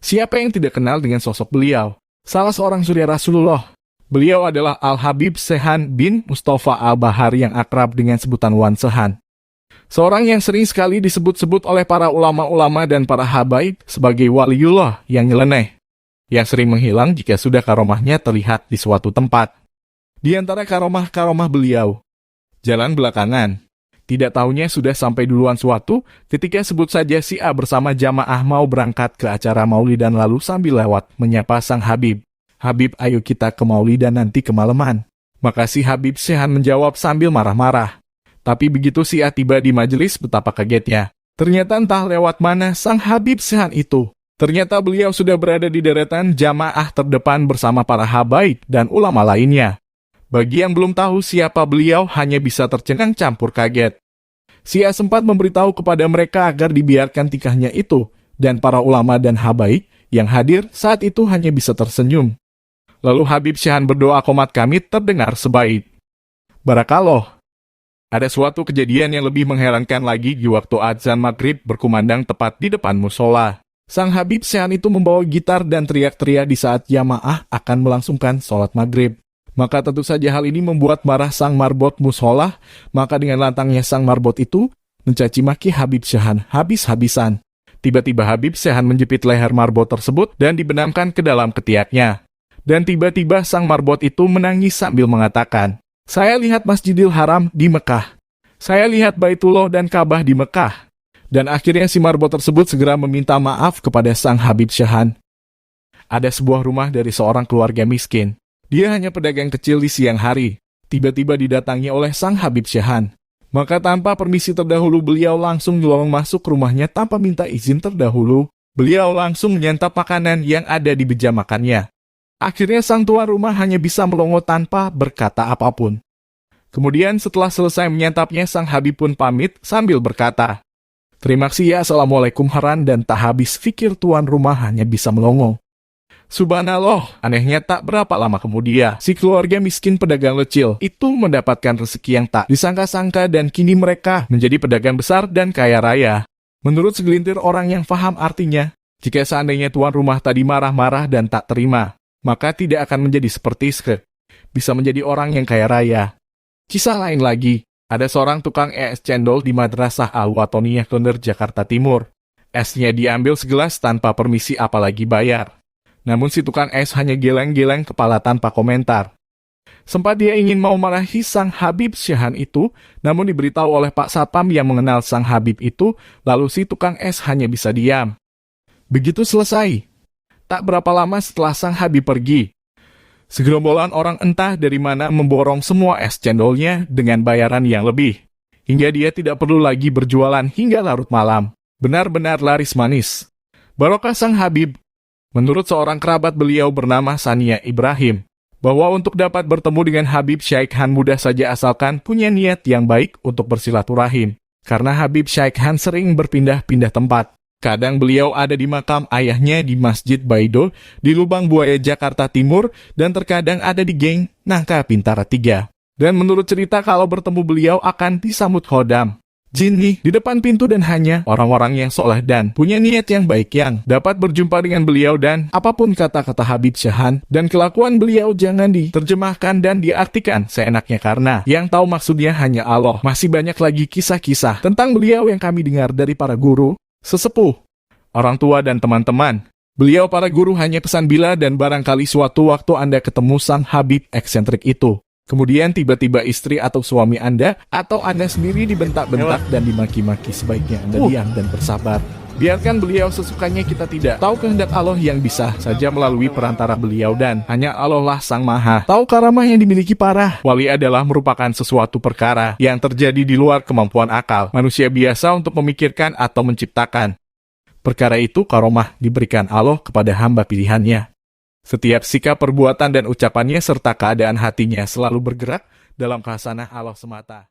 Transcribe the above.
Siapa yang tidak kenal dengan sosok beliau? Salah seorang suri Rasulullah. Beliau adalah Al-Habib Sehan bin Mustafa Al-Bahari yang akrab dengan sebutan Wan Sehan. Seorang yang sering sekali disebut-sebut oleh para ulama-ulama dan para habaib sebagai waliullah yang nyeleneh, yang sering menghilang jika sudah karomahnya terlihat di suatu tempat. Di antara karomah-karomah beliau, jalan belakangan. Tidak tahunya sudah sampai duluan suatu ketika sebut saja si A bersama jamaah mau berangkat ke acara maulidan lalu sambil lewat menyapa sang Habib. Habib, ayo kita ke maulidan nanti kemalaman. Maka si Habib Sehan menjawab sambil marah-marah. Tapi begitu si A tiba di majelis betapa kagetnya. Ternyata entah lewat mana sang Habib Sehan itu. Ternyata beliau sudah berada di deretan jamaah terdepan bersama para habaib dan ulama lainnya. Bagi yang belum tahu siapa beliau hanya bisa tercengang campur kaget. Si A sempat memberitahu kepada mereka agar dibiarkan tingkahnya itu, dan para ulama dan habaib yang hadir saat itu hanya bisa tersenyum. Lalu Habib Sehan berdoa qomat kami terdengar sebaik. Barakallah. Ada suatu kejadian yang lebih mengherankan lagi di waktu azan maghrib berkumandang tepat di depan musola. Sang Habib Sehan itu membawa gitar dan teriak-teriak di saat jamaah akan melangsungkan sholat maghrib. Maka tentu saja hal ini membuat marah sang marbot musola, maka dengan lantangnya sang marbot itu mencaci maki Habib Sehan habis-habisan. Tiba-tiba Habib Sehan menjepit leher marbot tersebut dan dibenamkan ke dalam ketiaknya. Dan tiba-tiba sang marbot itu menangis sambil mengatakan, "Saya lihat Masjidil Haram di Mekah. Saya lihat Baitullah dan Ka'bah di Mekah." Dan akhirnya si marbot tersebut segera meminta maaf kepada sang Habib Sehan. Ada sebuah rumah dari seorang keluarga miskin. Dia hanya pedagang kecil di siang hari. Tiba-tiba didatangi oleh sang Habib Sehan. Maka tanpa permisi terdahulu beliau langsung nyelonong masuk ke rumahnya tanpa minta izin terdahulu. Beliau langsung menyantap makanan yang ada di meja makannya. Akhirnya sang tuan rumah hanya bisa melongo tanpa berkata apapun. Kemudian setelah selesai menyantapnya, sang Habib pun pamit sambil berkata, "Terima kasih ya, Assalamualaikum Haran," dan tak habis pikir tuan rumah hanya bisa melongo. Subhanallah, anehnya tak berapa lama kemudian, si keluarga miskin pedagang lecil itu mendapatkan rezeki yang tak disangka-sangka dan kini mereka menjadi pedagang besar dan kaya raya. Menurut segelintir orang yang paham artinya, jika seandainya tuan rumah tadi marah-marah dan tak terima, maka tidak akan menjadi seperti sekarang. Bisa menjadi orang yang kaya raya. Kisah lain lagi, ada seorang tukang es cendol di Madrasah Al-Watoniyah Klender, Jakarta Timur. Esnya diambil segelas tanpa permisi apalagi bayar. Namun si tukang es hanya geleng-geleng kepala tanpa komentar. Sempat dia ingin mau marahi sang Habib Sehan itu, namun diberitahu oleh Pak Satpam yang mengenal sang Habib itu, lalu si tukang es hanya bisa diam. Begitu selesai. Tak berapa lama setelah sang Habib pergi, segerombolan orang entah dari mana memborong semua es cendolnya dengan bayaran yang lebih, hingga dia tidak perlu lagi berjualan hingga larut malam. Benar-benar laris manis. Barokah sang Habib. Menurut seorang kerabat beliau bernama Sania Ibrahim, bahwa untuk dapat bertemu dengan Habib Syekh Han mudah saja asalkan punya niat yang baik untuk bersilaturahim. Karena Habib Syekh Han sering berpindah-pindah tempat. Kadang beliau ada di makam ayahnya di Masjid Baido, di Lubang Buaya, Jakarta Timur, dan terkadang ada di geng Nangka Bintara 3. Dan menurut cerita kalau bertemu beliau akan disambut khodam jin nih di depan pintu dan hanya orang-orang yang soleh dan punya niat yang baik yang dapat berjumpa dengan beliau dan apapun kata-kata Habib Sehan dan kelakuan beliau jangan diterjemahkan dan diartikan seenaknya karena yang tahu maksudnya hanya Allah. Masih banyak lagi kisah-kisah tentang beliau yang kami dengar dari para guru, sesepuh, orang tua dan teman-teman. Beliau para guru hanya pesan bila dan barangkali suatu waktu Anda ketemu sang Habib eksentrik itu. Kemudian tiba-tiba istri atau suami Anda atau Anda sendiri dibentak-bentak dan dimaki-maki, sebaiknya Anda diam dan bersabar. Biarkan beliau sesukanya, kita tidak tahu kehendak Allah yang bisa saja melalui perantara beliau dan hanya Allah lah sang maha tahu karamah yang dimiliki para wali adalah merupakan sesuatu perkara yang terjadi di luar kemampuan akal manusia biasa untuk memikirkan atau menciptakan. Perkara itu karomah diberikan Allah kepada hamba pilihannya. Setiap sikap, perbuatan, dan ucapannya serta keadaan hatinya selalu bergerak dalam khasanah Allah semata.